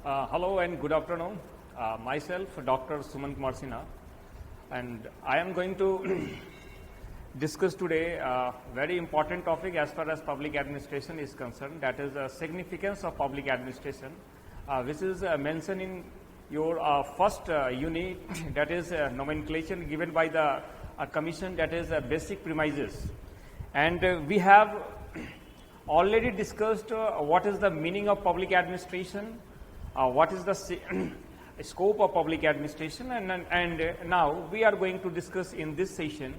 Hello and good afternoon. Myself, Dr. Suman, and I am going to discuss today a very important topic as far as public administration is concerned, that is significance of public administration, which is mentioned in your first unit, that is nomenclature given by the commission, that is basic premises. And we have already discussed what is the meaning of public administration, what is the scope of public administration, and now we are going to discuss in this session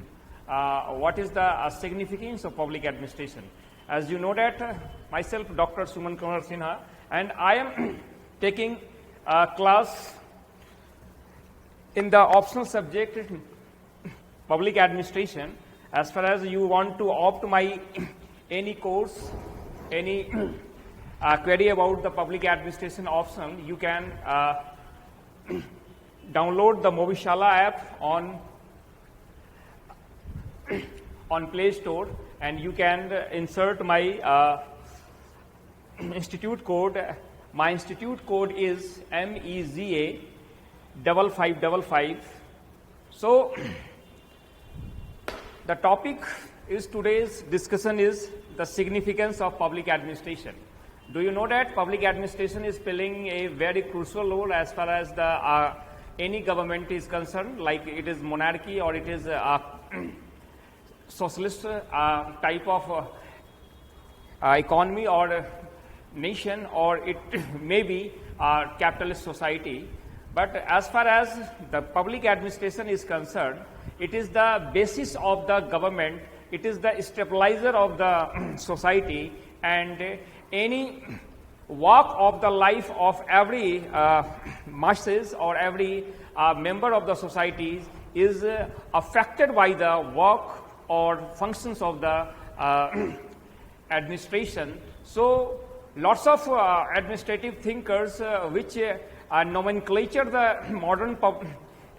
what is the significance of public administration. As you know that myself, Dr. Suman Kumar Sinha, and I am taking a class in the optional subject public administration. As far as you want to opt my any course, any query about the public administration option, you can download the Movishala app on Play Store, and you can insert my institute code. My institute code is MEZA 5555. So the topic is today's discussion is the significance of public administration. Do you know that public administration is playing a very crucial role as far as the any government is concerned, like it is monarchy or it is a socialist type of economy or nation, or it may be a capitalist society. But as far as the public administration is concerned, it is the basis of the government, it is the stabilizer of the society, and any walk of the life of every masses or every member of the society is affected by the work or functions of the administration. So lots of administrative thinkers which nomenclature the modern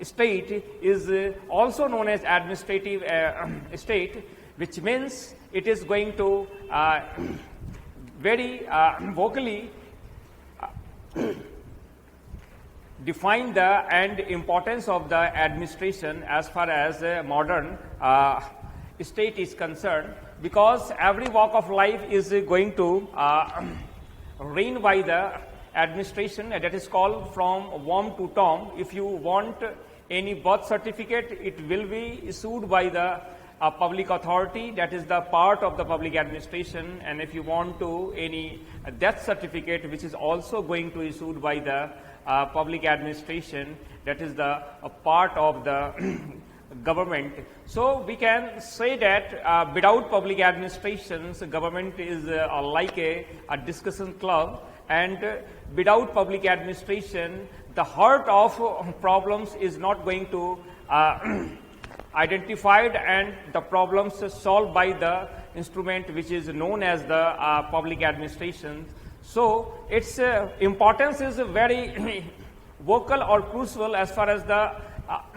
state is also known as administrative state, which means it is going to very vocally define the and importance of the administration as far as modern state is concerned, because every walk of life is going to reign by the administration, that is called from womb to tomb. If you want any birth certificate, it will be issued by the public authority, that is the part of the public administration, and if you want to any death certificate, which is also going to issued by the public administration, that is the part of the government. So we can say that without public administrations, government is like a discussion club, and without public administration, the heart of problems is not going to identified and the problems solved by the instrument which is known as the public administration. So its importance is very vocal or crucial as far as the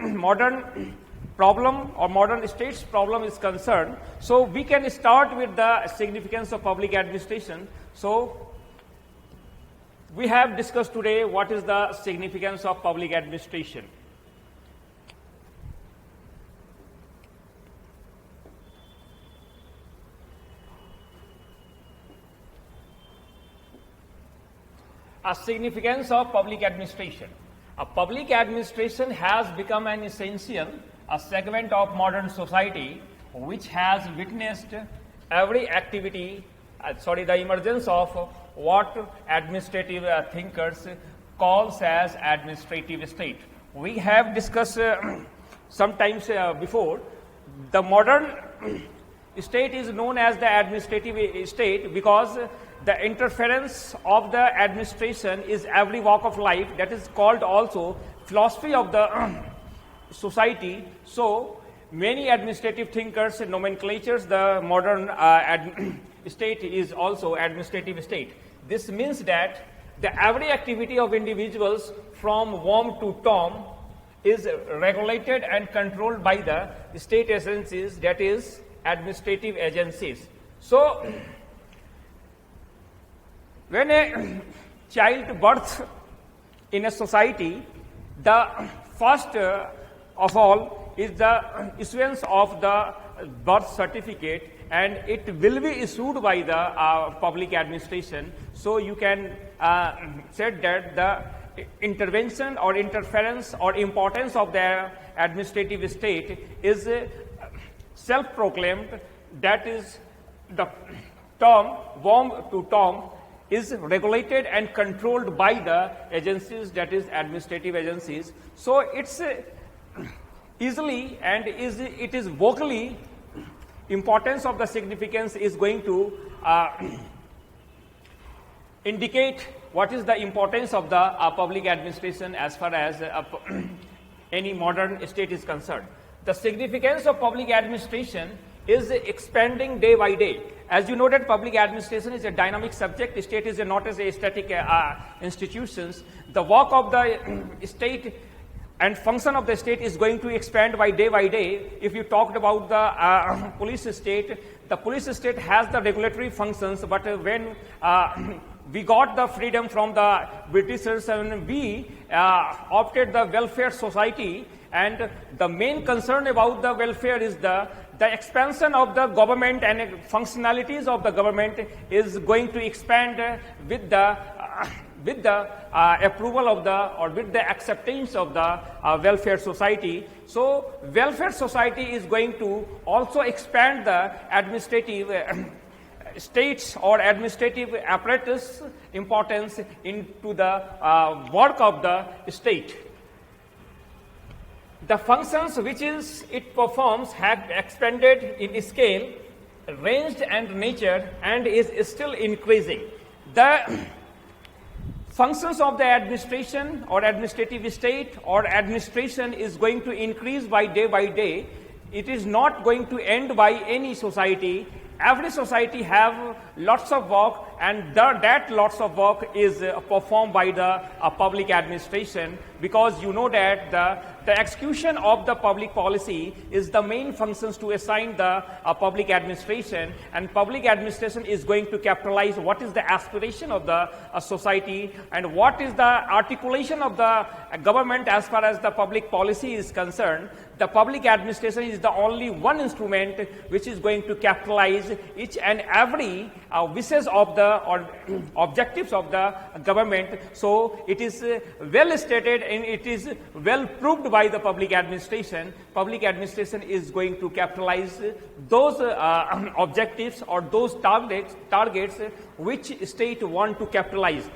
modern problem or modern state's problem is concerned. So we can start with the significance of public administration. So we have discussed today what is the significance of public administration. A significance of public administration. A public administration has become an essential segment of modern society, which has witnessed every activity, the emergence of what administrative thinkers calls as administrative state. We have discussed sometimes before, the modern state is known as the administrative state because the interference of the administration is every walk of life, that is called also philosophy of the society. So many administrative thinkers nomenclatures the modern state is also administrative state. This means that the every activity of individuals from womb to tomb is regulated and controlled by the state agencies, that is administrative agencies. So when a child birth in a society, the first of all is the issuance of the birth certificate, and it will be issued by the public administration. So you can say that the intervention or interference or importance of the administrative state is self-proclaimed, that is the term worm to term is regulated and controlled by the agencies, that is administrative agencies. So it's easily and it is vocally importance of the significance is going to indicate what is the importance of the public administration as far as any modern state is concerned. The significance of public administration is expanding day by day. As you know that public administration is a dynamic subject. State is not as a static institutions. The work of the state and function of the state is going to expand by day. If you talked about the police state, the police state has the regulatory functions, but when we got the freedom from the Britishers and we opted the welfare society, and the main concern about the welfare is the expansion of the government and functionalities of the government is going to expand with the approval of the or with the acceptance of the welfare society. So welfare society is going to also expand the administrative states or administrative apparatus importance into the work of the state. The functions which it performs have expanded in scale, range and nature, and is still increasing. The functions of the administration or administrative state or administration is going to increase by day. It is not going to end by any society. Every society have lots of work, and that lots of work is performed by the public administration, because you know that the execution of the public policy is the main functions to assign the public administration, and public administration is going to capitalize what is the aspiration of the society and what is the articulation of the government as far as the public policy is concerned. The public administration is the only one instrument which is going to capitalize each and every wishes of the or objectives of the government. So it is well stated and it is well proved by the public administration. Public administration is going to capitalize those objectives or those targets which state want to capitalize.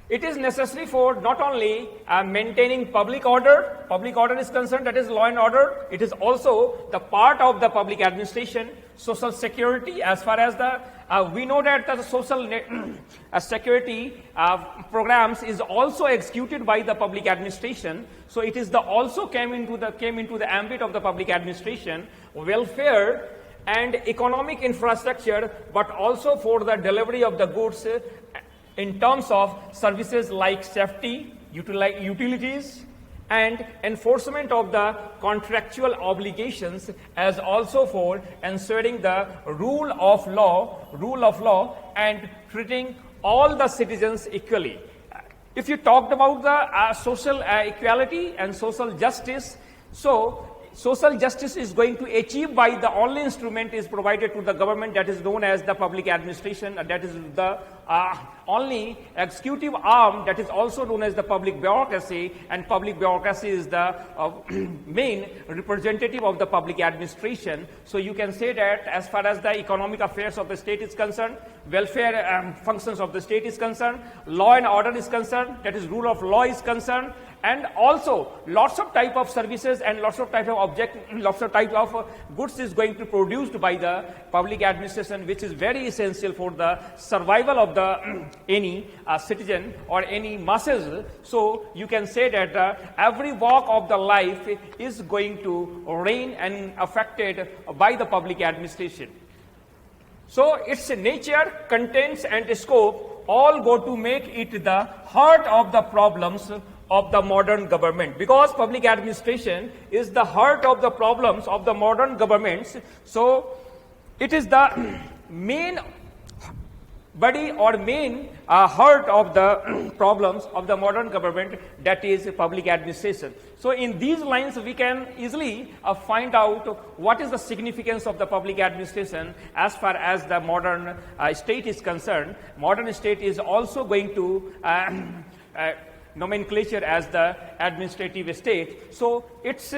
It is necessary for not only maintaining public order is concerned, that is law and order. It is also the part of the public administration. Social security, as far as the we know that the social security programs is also executed by the public administration. So it is also came into the ambit of the public administration. Welfare and economic infrastructure, but also for the delivery of the goods in terms of services like safety, utilities, and enforcement of the contractual obligations, as also for ensuring the rule of law and treating all the citizens equally. If you talked about the social equality and social justice, so social justice is going to achieve by the only instrument is provided to the government, that is known as the public administration, that is the only executive arm, that is also known as the public bureaucracy, and public bureaucracy is the main representative of the public administration. So you can say that as far as the economic affairs of the state is concerned, welfare functions of the state is concerned, law and order is concerned, that is rule of law is concerned, and also lots of type of services and lots of type of goods is going to be produced by the public administration, which is very essential for the survival of the any citizen or any masses. So you can say that every walk of the life is going to reign and affected by the public administration. So its nature, contents and scope all go to make it the heart of the problems of the modern government, because public administration is the heart of the problems of the modern governments. So it is the main body or main heart of the problems of the modern government, that is public administration. So in these lines we can easily find out what is the significance of the public administration as far as the modern state is concerned. Modern state is also going to nomenclature as the administrative state. So its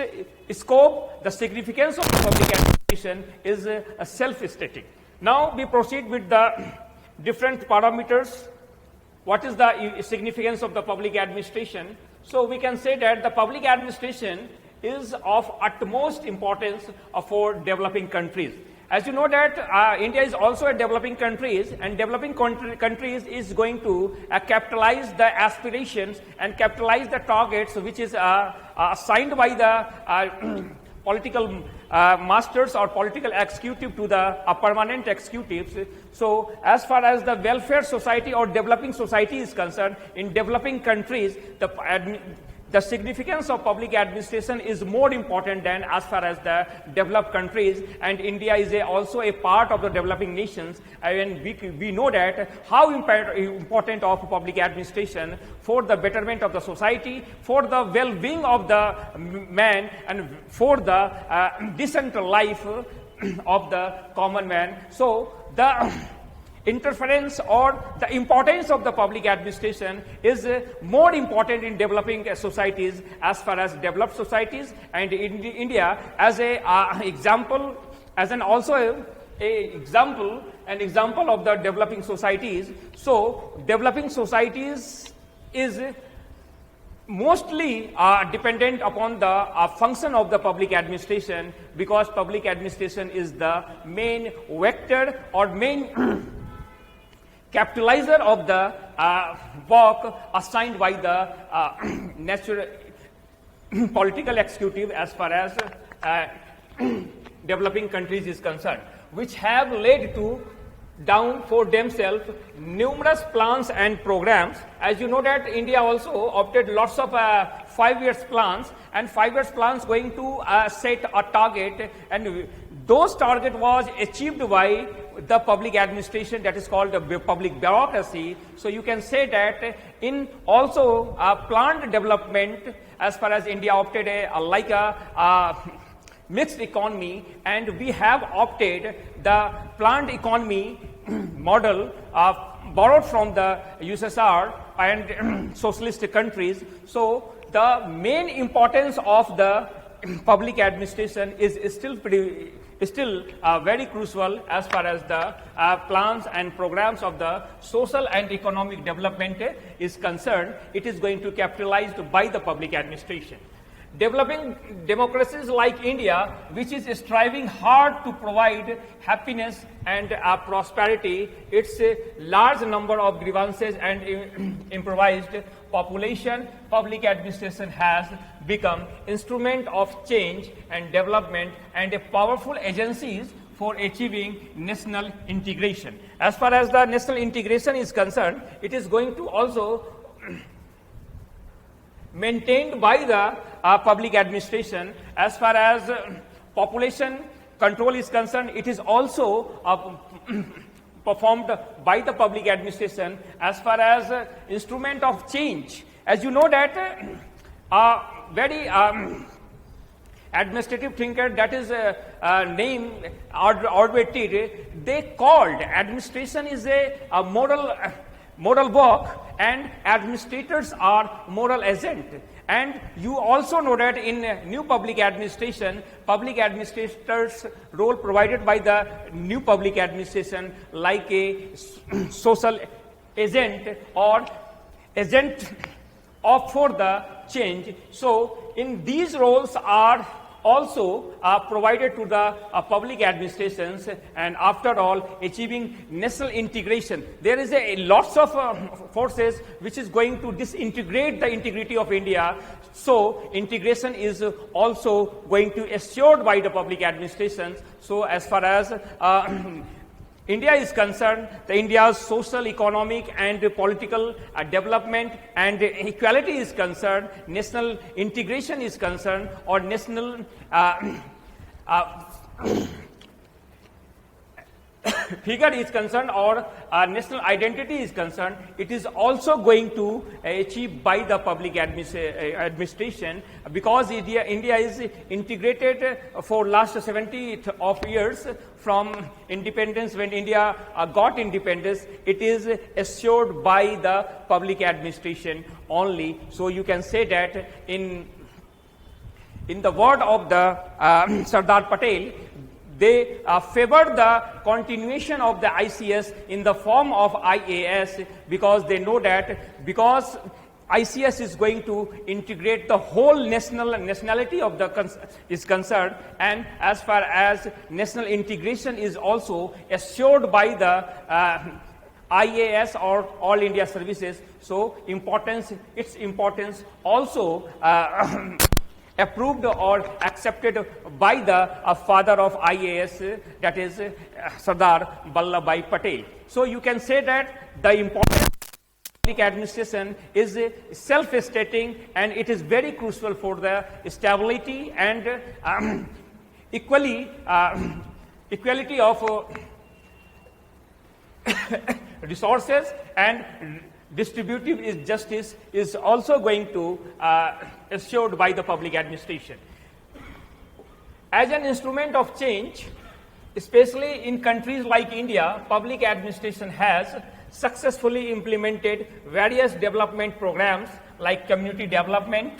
scope, the significance of the public administration is self-stating. Now we proceed with the different parameters. What is the significance of the public administration? So we can say that the public administration is of utmost importance for developing countries. As you know that India is also a developing countries, and developing countries is going to capitalize the aspirations and capitalize the targets which is assigned by the political masters or political executive to the permanent executives. So as far as the welfare society or developing society is concerned, in developing countries, the significance of public administration is more important than as far as the developed countries, and India is also a part of the developing nations, and we know that how important of public administration for the betterment of the society, for the well-being of the man, and for the decent life of the common man. So the interference or the importance of the public administration is more important in developing societies as far as developed societies, and in India as a example, as an also an example of the developing societies. So developing societies is mostly dependent upon the function of the public administration, because public administration is the main vector or main capitalizer of the work assigned by the natural political executive as far as developing countries is concerned, which have led to down for themselves numerous plans and programs. As you know that India also opted lots of 5 years plans, and 5 years plans going to set a target, and those target was achieved by the public administration, that is called the public bureaucracy. So you can say that in also planned development, as far as India opted like a mixed economy, and we have opted the planned economy model borrowed from the USSR and socialist countries. So the main importance of the public administration is still very crucial as far as the plans and programs of the social and economic development is concerned. It is going to be capitalized by the public administration. Developing democracies like India, which is striving hard to provide happiness and prosperity, its large number of grievances and improvised population, public administration has become instrument of change and development and a powerful agencies for achieving national integration. As far as the national integration is concerned, it is going to also maintained by the public administration. As far as population control is concerned, it is also performed by the public administration. As far as instrument of change, as you know that very administrative thinker, that is name Orwell, they called administration is a moral work, and administrators are moral agent. And you also know that in new public administrators role provided by the new public administration like a social agent or agent for the change. So in these roles are also provided to the public administrations, and after all achieving national integration. There is a lots of forces which is going to disintegrate the integrity of India. So integration is also going to assured by the public administrations. So as far as India is concerned, the India's social, economic and political development and equality is concerned, national integration is concerned, or national figure is concerned or national identity is concerned, it is also going to achieved by the public administration, because India is integrated for last 70 of years from independence. When India got independence, it is assured by the public administration only. So you can say that in the word of the Sardar Patel, they favored the continuation of the ICS in the form of IAS, because they know that because ICS is going to integrate the whole nationality of the is concerned, and as far as national integration is also assured by the IAS or All India Services. So its importance also approved or accepted by the father of IAS, that is Sardar Vallabhbhai Patel. So you can say that the importance of public administration is self-stating, and it is very crucial for the stability and equality of resources, and distributive justice is also going to assured by the public administration. As an instrument of change, especially in countries like India, public administration has successfully implemented various development programs like community development,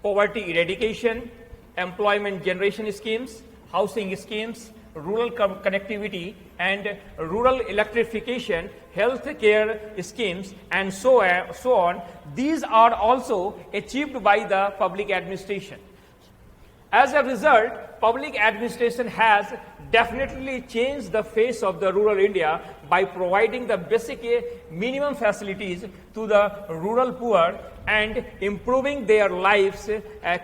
poverty eradication, employment generation schemes, housing schemes, rural connectivity, and rural electrification, health care schemes, and so on. These are also achieved by the public administration. As a result, public administration has definitely changed the face of the rural India by providing the basic minimum facilities to the rural poor and improving their lives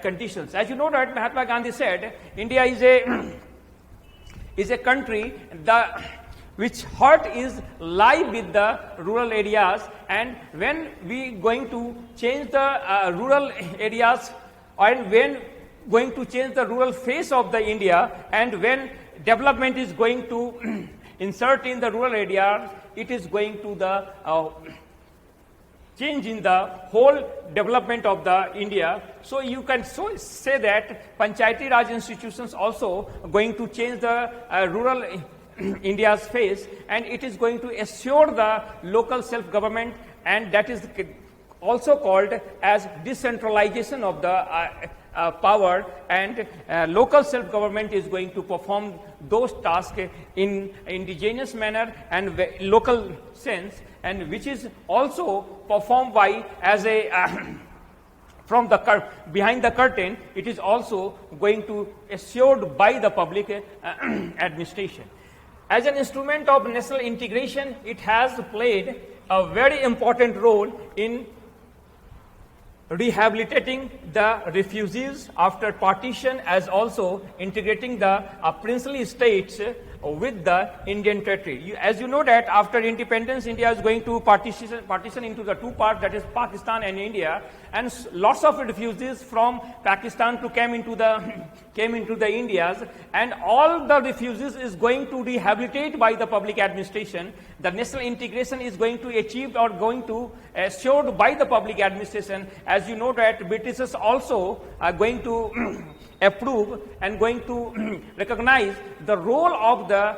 conditions. As you know that Mahatma Gandhi said, India is a country which heart is live with the rural areas, and when we going to change the rural areas, and when going to change the rural face of the India, and when development is going to insert in the rural area, it is going to the change in the whole development of the India. So you can say that Panchayati Raj institutions also going to change the rural India's face, and it is going to assure the local self-government, and that is also called as decentralization of the power, and local self-government is going to perform those tasks in indigenous manner and local sense, and which is also performed by as a from the behind the curtain. It is also going to assured by the public administration. As an instrument of national integration, it has played a very important role in rehabilitating the refugees after partition, as also integrating the princely states with the Indian territory. As you know that after independence, India is going to partition into the two parts, that is Pakistan and India, and lots of refugees from Pakistan came into the Indias, and all the refugees is going to rehabilitate by the public administration. The national integration is going to achieve or going to assured by the public administration. As you know that Britishers also are going to approve and going to recognize the role of the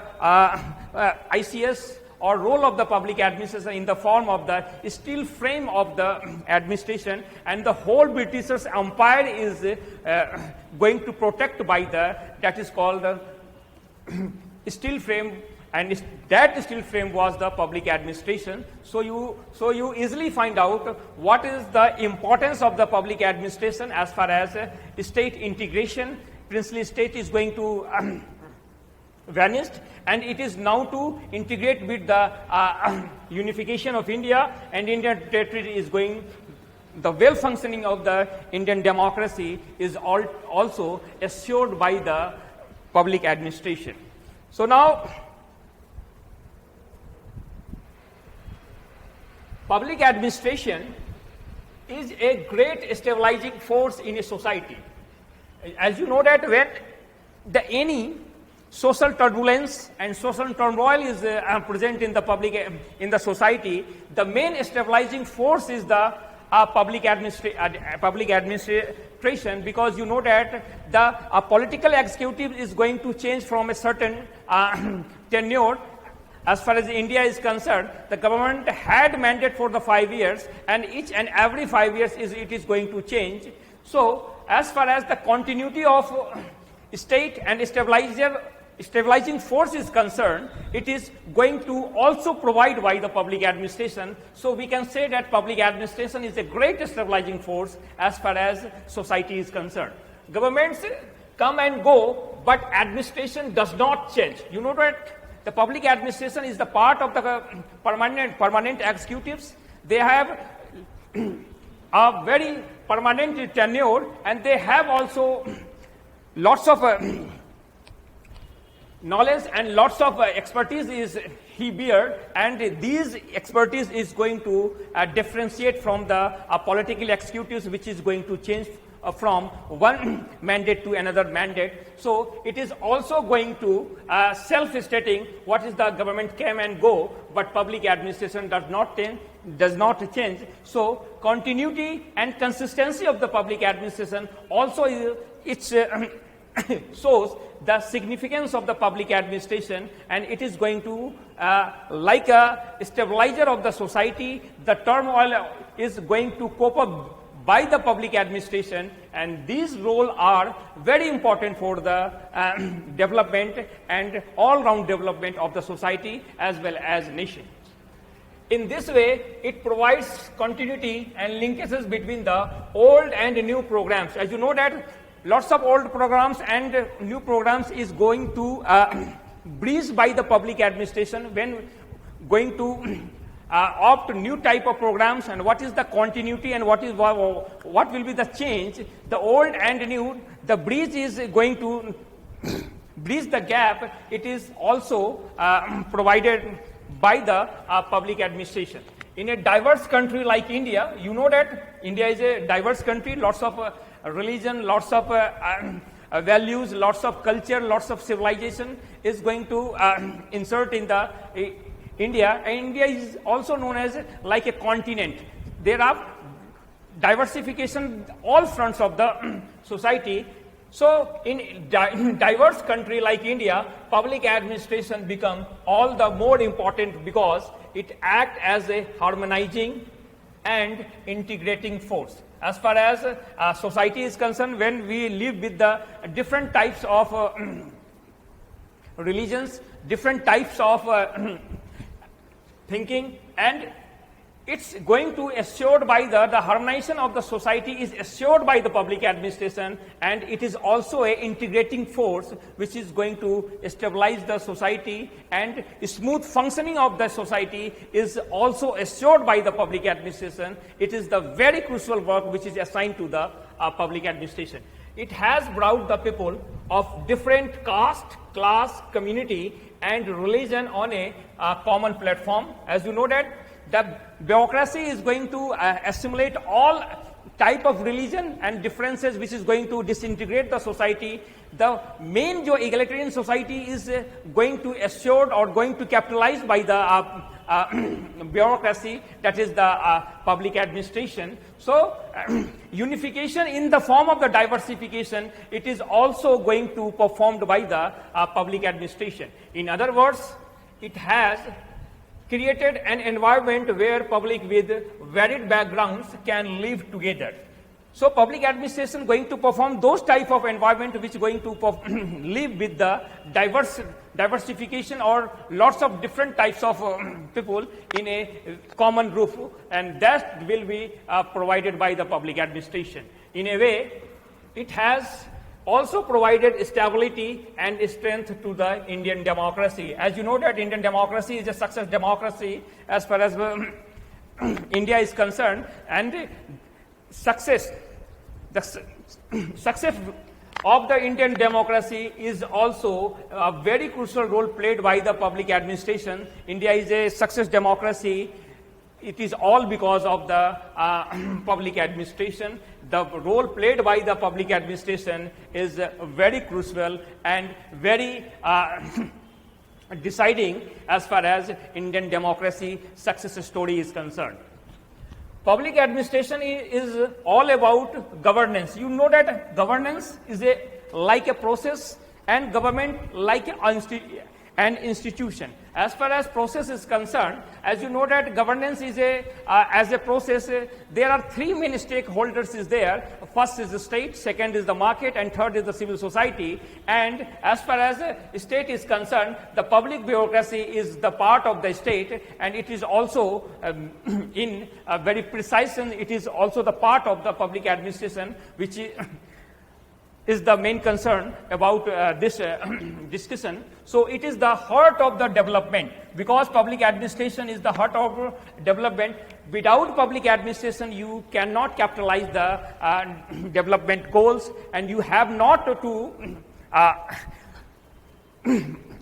ICS or role of the public administration in the form of the steel frame of the administration, and the whole Britishers empire is going to protect by that is called the steel frame, and that steel frame was the public administration. So you easily find out what is the importance of the public administration as far as state integration. Princely state is going to vanished, and it is now to integrate with the unification of India, and Indian territory is going, the well functioning of the Indian democracy is also assured by the public administration. So now, public administration is a great stabilizing force in a society. As you know that when any social turbulence and social turmoil is present in the in the society, the main stabilizing force is the public administration, because you know that the political executive is going to change from a certain tenure. As far as India is concerned, the government had mandate for the 5 years, and each and every 5 years it is going to change. So as far as the continuity of state and stabilizing force is concerned, it is going to also provide by the public administration. So we can say that public administration is a great stabilizing force as far as society is concerned. Governments come and go, but administration does not change. You know that the public administration is the part of the permanent executives. They have a very permanent tenure, and they have also lots of knowledge and lots of expertise is he bear, and these expertise is going to differentiate from the political executives, which is going to change from one mandate to another mandate. So it is also going to self-stating what is the government came and go, but public administration does not change. So continuity and consistency of the public administration also shows the significance of the public administration, and it is going to like a stabilizer of the society. The turmoil is going to cope up by the public administration, and these roles are very important for the development and all-round development of the society as well as nation. In this way, it provides continuity and linkages between the old and new programs. As you know that lots of old programs and new programs is going to breached by the public administration when going to opt new type of programs, and what is the continuity and what will be the change. The old and new, the breach is going to bridge the gap. It is also provided by the public administration. In a diverse country like India, you know that India is a diverse country, lots of religion, lots of values, lots of culture, lots of civilization is going to insert in the India. And India is also known as like a continent. There are diversification all fronts of the society. So in diverse country like India, public administration become all the more important because it acts as a harmonizing and integrating force. As far as society is concerned, when we live with the different types of religions, different types of thinking, and it's going to assured by the harmonization of the society is assured by the public administration, and it is also a integrating force which is going to stabilize the society, and smooth functioning of the society is also assured by the public administration. It is the very crucial work which is assigned to the public administration. It has brought the people of different caste, class, community and religion on a common platform. As you know that the bureaucracy is going to assimilate all type of religion and differences, which is going to disintegrate the society. The main egalitarian society is going to assure or going to capitalize by the bureaucracy, that is the public administration. So unification in the form of the diversification, it is also going to performed by the public administration. In other words, it has created an environment where public with varied backgrounds can live together. So public administration going to perform those type of environment which going to live with the diversification or lots of different types of people in a common roof, and that will be provided by the public administration. In a way, it has also provided stability and strength to the Indian democracy. As you know that Indian democracy is a success democracy as far as India is concerned, and the success of the Indian democracy is also a very crucial role played by the public administration. India is a success democracy it is all because of the public administration. The role played by the public administration is very crucial and very deciding as far as Indian democracy success story is concerned. Public administration is all about governance. You know that governance is like a process and government like an institution. As far as process is concerned, as you know that governance is as a process, there are three main stakeholders is there. First is the state, second is the market, and third is the civil society. And as far as the state is concerned, the public bureaucracy is the part of the state, and it is also in a very precise sense, it is also the part of the public administration, which is the main concern about this discussion. So it is the heart of the development, because public administration is the heart of development. Without public administration, you cannot capitalize the development goals, and you have not to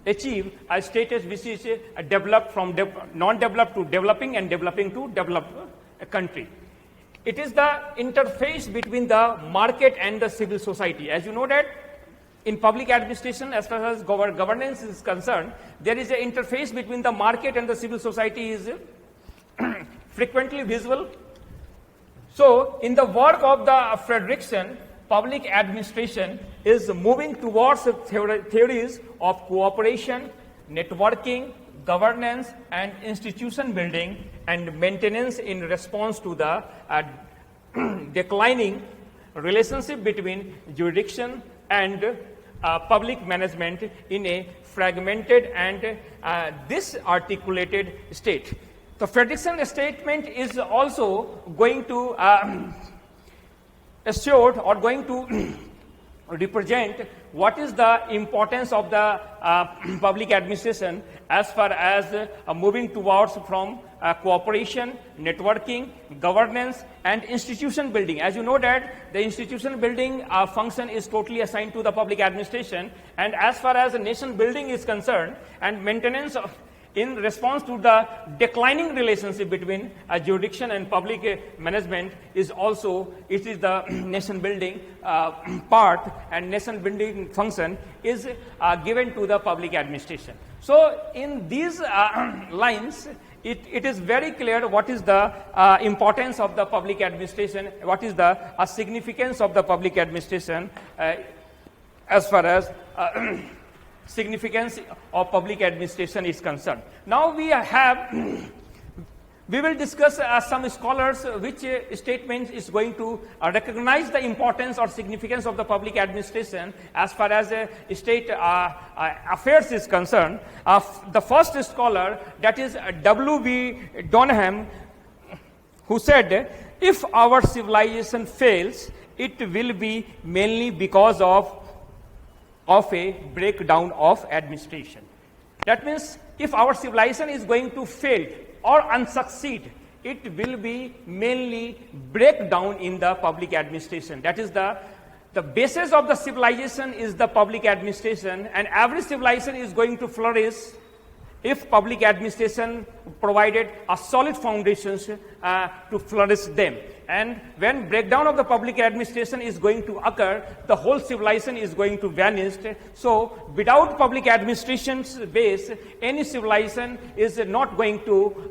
achieve a status which is developed from non-developed to developing and developing to developed country. It is the interface between the market and the civil society. As you know that in public administration, as far as governance is concerned, there is an interface between the market and the civil society is frequently visible. So in the work of the Frederickson, public administration is moving towards theories of cooperation, networking, governance, and institution building and maintenance in response to the declining relationship between jurisdiction and public management in a fragmented and disarticulated state. The Frederickson statement is also going to assure or going to represent what is the importance of the public administration as far as moving towards from cooperation, networking, governance, and institution building. As you know that the institution building function is totally assigned to the public administration, and as far as nation building is concerned and maintenance in response to the declining relationship between jurisdiction and public management is also, it is the nation building part, and nation building function is given to the public administration. So in these lines, it is very clear what is the importance of the public administration, what is the significance of the public administration as far as significance of public administration is concerned. Now we will discuss some scholars which statement is going to recognize the importance or significance of the public administration as far as state affairs is concerned. The first scholar, that is W.B. Donham, who said, if our civilization fails, it will be mainly because of a breakdown of administration. That means if our civilization is going to fail or unsucceed, it will be mainly breakdown in the public administration. That is the basis of the civilization is the public administration, and every civilization is going to flourish if public administration provided a solid foundations to flourish them. And when breakdown of the public administration is going to occur, the whole civilization is going to vanish. So without public administration's base, any civilization is not going to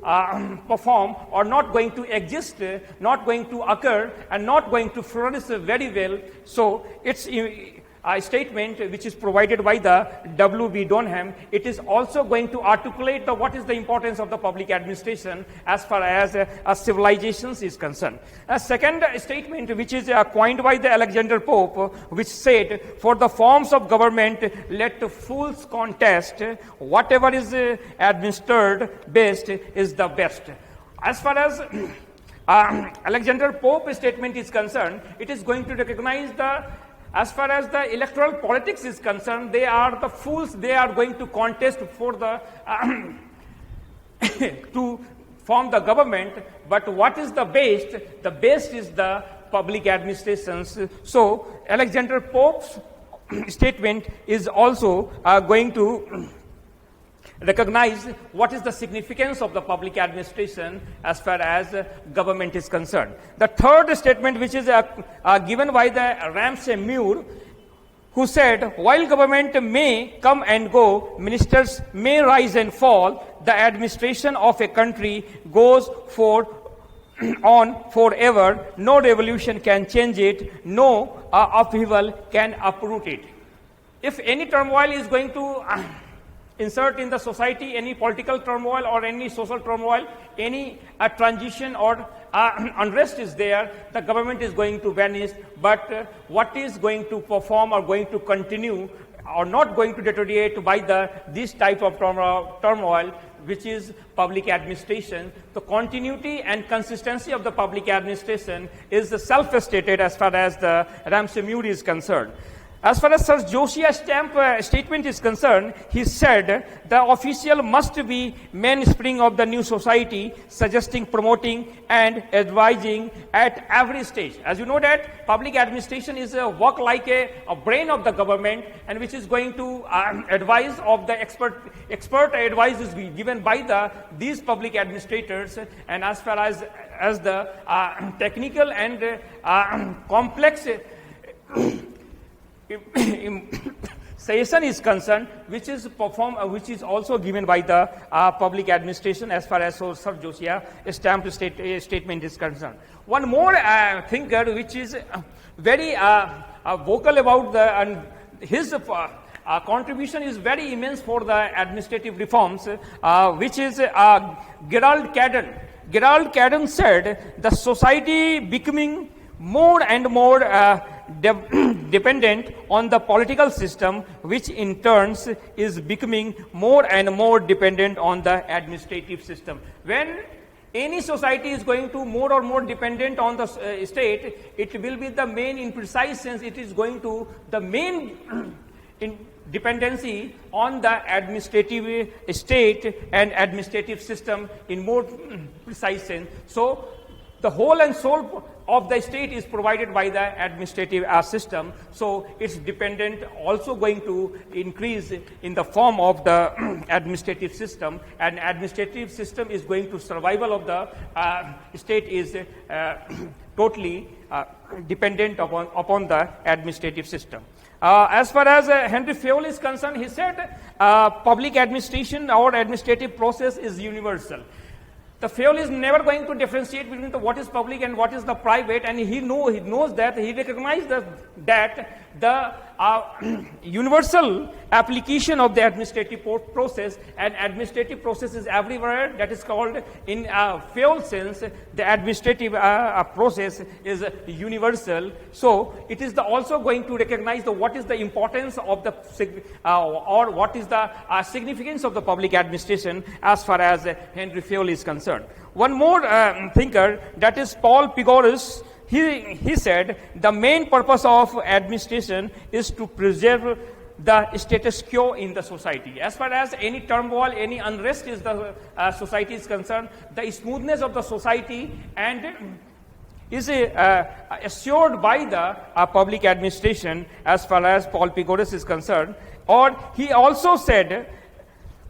perform or not going to exist, not going to occur, and not going to flourish very well. So it's a statement which is provided by the W.B. Donham. It is also going to articulate what is the importance of the public administration as far as civilizations is concerned. A second statement which is coined by the Alexander Pope, which said, for the forms of government let fools contest, whatever is administered best is the best. As far as Alexander Pope's statement is concerned, it is going to recognize as far as the electoral politics is concerned, they are the fools, they are going to contest for the to form the government, but what is the best? The best is the public administrations. So Alexander Pope's statement is also going to recognize what is the significance of the public administration as far as government is concerned. The third statement, which is given by the Ramsey-Muir, who said, while government may come and go, ministers may rise and fall, the administration of a country goes on forever. No revolution can change it. No upheaval can uproot it. If any turmoil is going to insert in the society, any political turmoil or any social turmoil, any transition or unrest is there, the government is going to vanish. But what is going to perform or going to continue or not going to deteriorate by this type of turmoil, which is public administration. The continuity and consistency of the public administration is self-stated as far as the Ramsey-Muir is concerned. As far as Sir Josiah Stamp statement is concerned, he said the official must be mainspring of the new society, suggesting, promoting and advising at every stage. As you know that public administration is a work like a brain of the government, and which is going to advise of the expert advice is given by these public administrators. And as far as the technical and complex session is concerned, which is also given by the public administration as far as Sir Josiah Stamp statement is concerned. One more thinker which is very vocal about his contribution is very immense for the administrative reforms, which is Gerald Caden. Gerald Caden said the society becoming more and more dependent on the political system, which in turn is becoming more and more dependent on the administrative system. When any society is going to more or more dependent on the state, it will be the main, in precise sense, it is going to the main dependency on the administrative state and administrative system in more precise sense. So the whole and soul of the state is provided by the administrative system. So its dependent also going to increase in the form of the administrative system, and administrative system is going to survival of the state is totally dependent upon the administrative system. As far as Henry Fayol is concerned, he said public administration or administrative process is universal. The Fayol is never going to differentiate between what is public and what is the private, and he knows that, he recognizes that the universal application of the administrative process, and administrative process is everywhere. That is called, in Fayol sense, the administrative process is universal. So it is also going to recognize what is the importance of the or what is the significance of the public administration as far as Henry Fayol is concerned. One more thinker, that is Paul Pythagoras. He said the main purpose of administration is to preserve the status quo in the society. As far as any turmoil, any unrest is the society is concerned, the smoothness of the society and is assured by the public administration as far as Paul Pythagoras is concerned. Or he also said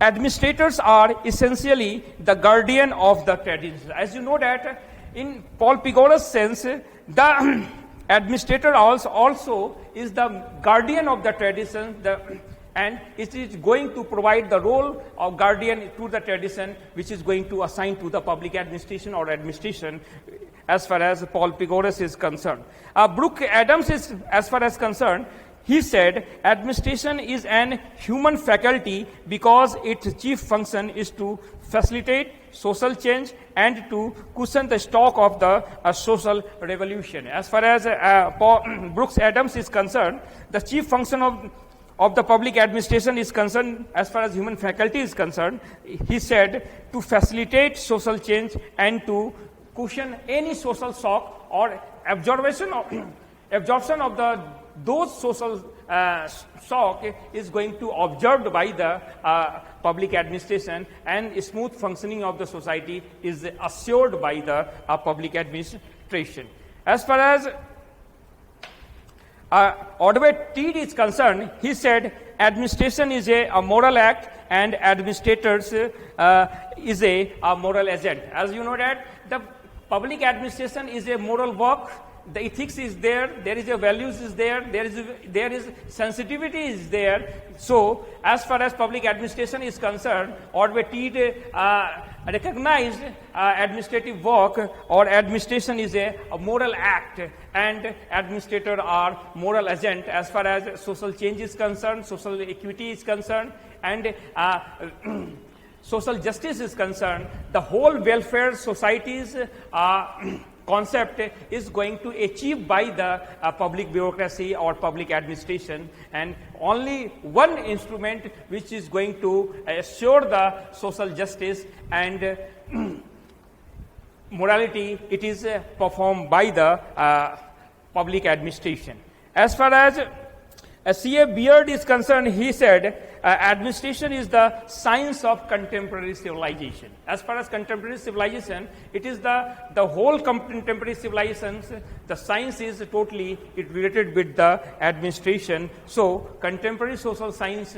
administrators are essentially the guardian of the tradition. As you know that in Paul Pythagoras' sense, the administrator also is the guardian of the tradition, and it is going to provide the role of guardian to the tradition, which is going to assign to the public administration or administration as far as Paul Pythagoras is concerned. Brooke Adams is as far as concerned. He said administration is an human faculty because its chief function is to facilitate social change and to cushion the shock of the social revolution. As far as Brooks Adams is concerned, the chief function of the public administration is concerned, as far as human faculty is concerned, he said to facilitate social change and to cushion any social shock or absorption of those social shock is going to observed by the public administration, and smooth functioning of the society is assured by the public administration. As far as Ordway Teed is concerned, he said administration is a moral act and administrators is a moral agent. As you know that the public administration is a moral work. The ethics is there, there is a values is there, there is sensitivity is there. So as far as public administration is concerned, or we recognized administrative work or administration is a moral act, and administrator are moral agent as far as social change is concerned, social equity is concerned, and social justice is concerned. The whole welfare society's concept is going to achieve by the public bureaucracy or public administration, and only one instrument which is going to assure the social justice and morality, it is performed by the public administration. As far as C.A. Beard is concerned, he said, administration is the science of contemporary civilization. As far as contemporary civilization, it is the whole contemporary civilizations, the science is totally related with the administration. So contemporary social science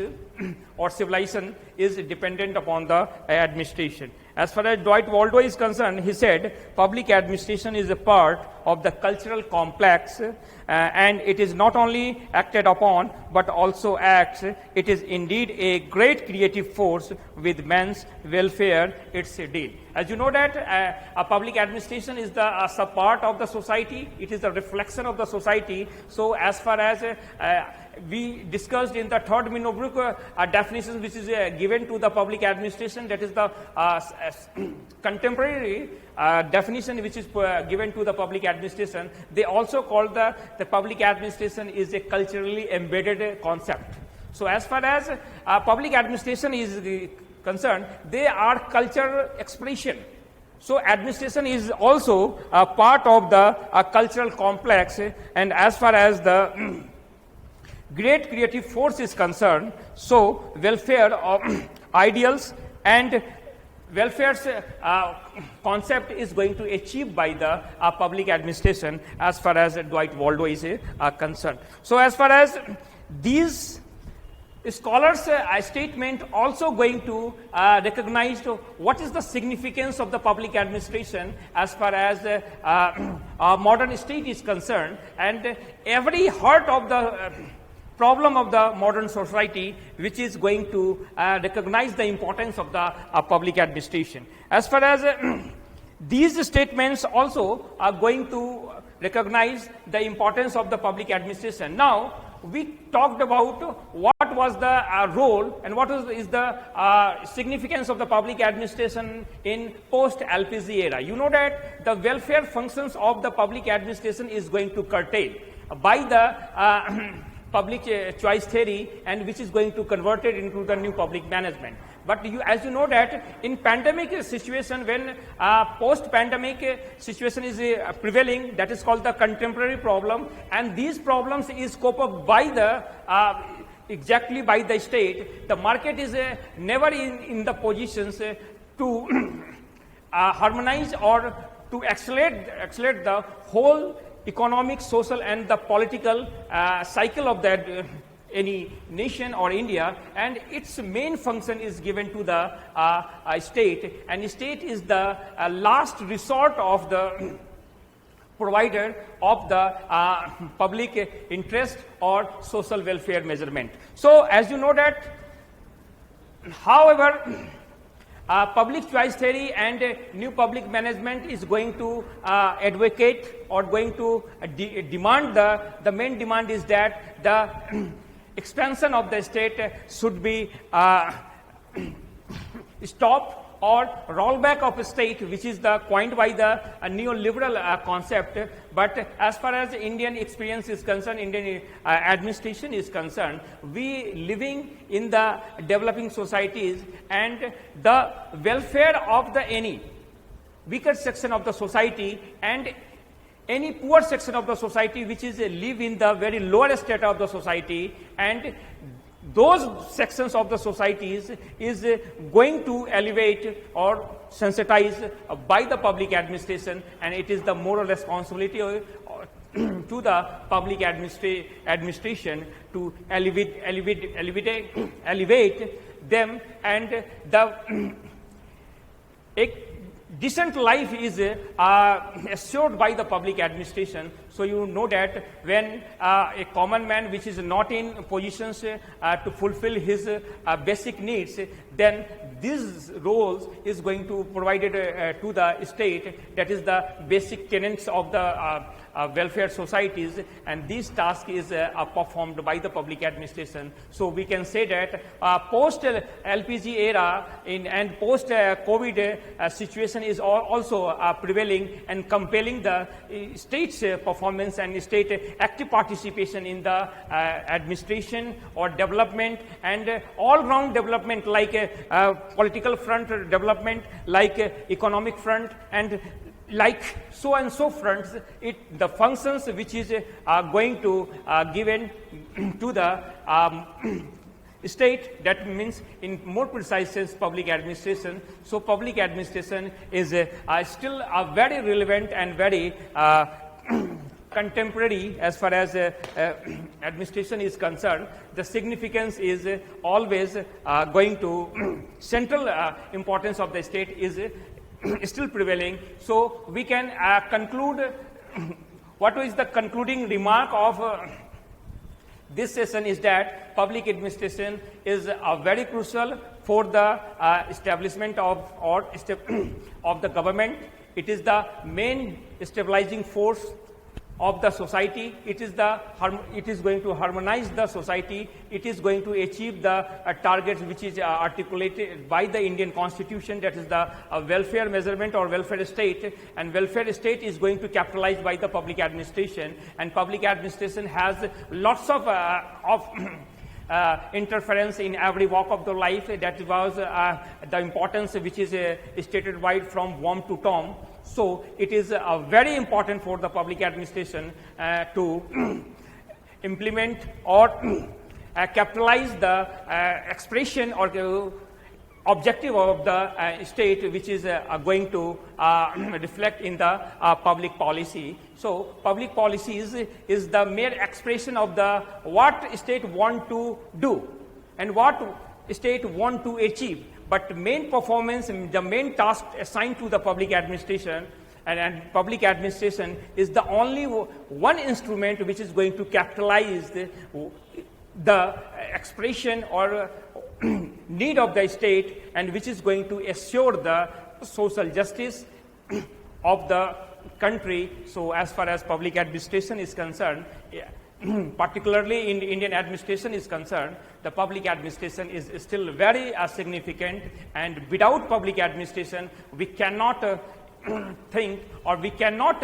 or civilization is dependent upon the administration. As far as Dwight Waldo is concerned, he said, public administration is a part of the cultural complex, and it is not only acted upon, but also acts. It is indeed a great creative force with men's welfare its deal. As you know that a public administration is the sub-part of the society. It is a reflection of the society. So as far as we discussed in the third Minobrook definition which is given to the public administration, that is the contemporary definition which is given to the public administration. They also call the public administration is a culturally embedded concept. So as far as public administration is concerned, they are cultural expression. So administration is also a part of the cultural complex, and as far as the great creative force is concerned, so welfare of ideals and welfare's concept is going to achieve by the public administration as far as Dwight Waldo is concerned. So as far as these scholars' statement also going to recognize what is the significance of the public administration as far as our modern state is concerned, and every heart of the problem of the modern society which is going to recognize the importance of the public administration. As far as these statements also are going to recognize the importance of the public administration. Now, we talked about what was the role and what is the significance of the public administration in post-LPG era. You know that the welfare functions of the public administration is going to curtail by the public choice theory, and which is going to convert it into the new public management. But as you know that in pandemic situation, when post-pandemic situation is prevailing, that is called the contemporary problem, and these problems is coped up by the exactly by the state. The market is never in the positions to harmonize or to accelerate the whole economic, social, and the political cycle of that any nation or India, and its main function is given to the state, and state is the last resort of the provider of the public interest or social welfare measurement. So as you know that, however, public choice theory and new public management is going to advocate or going to demand the main demand is that the expansion of the state should be stopped, or rollback of a state, which is the coined by the neoliberal concept. But as far as Indian experience is concerned, Indian administration is concerned, we living in the developing societies, and the welfare of the any weaker section of the society and any poor section of the society which is live in the very lower state of the society, and those sections of the societies is going to elevate or sensitize by the public administration, and it is the moral responsibility to the public administration to elevate them, and the a decent life is assured by the public administration. So you know that when a common man which is not in positions to fulfill his basic needs, then these roles is going to provided to the state. That is the basic tenets of the welfare societies, and this task is performed by the public administration. So we can say that post LPG era and post COVID situation is also prevailing and compelling the state's performance and state active participation in the administration or development and all-round development, like political front development, like economic front, and like so and so fronts. The functions which is going to given to the state, that means in more precise sense public administration. So public administration is still very relevant and very contemporary as far as administration is concerned. The significance is always going to central importance of the state is still prevailing. So we can conclude what is the concluding remark of this session is that public administration is very crucial for the establishment of the government. It is the main stabilizing force of the society. It is going to harmonize the society. It is going to achieve the targets which is articulated by the Indian Constitution, that is the welfare measurement or welfare state, and welfare state is going to capitalize by the public administration, and public administration has lots of interference in every walk of the life. That was the importance which is stated wide from womb to tomb. So it is very important for the public administration to implement or capitalize the expression or the objective of the state, which is going to reflect in the public policy. So public policy is the mere expression of the what state want to do and what state want to achieve. But main performance, the main task assigned to the public administration, and public administration is the only one instrument which is going to capitalize the expression or need of the state, and which is going to assure the social justice of the country. So as far as public administration is concerned, particularly in Indian administration is concerned, the public administration is still very significant, and without public administration we cannot think or we cannot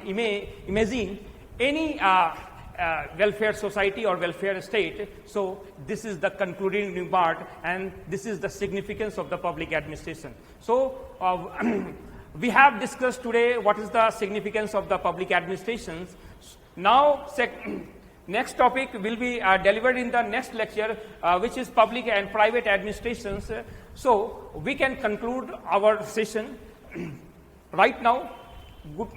imagine any welfare society or welfare state. So this is the concluding remark, and this is the significance of the public administration. So we have discussed today what is the significance of the public administrations. Now next topic will be delivered in the next lecture, which is public and private administrations. So we can conclude our session right now. Good.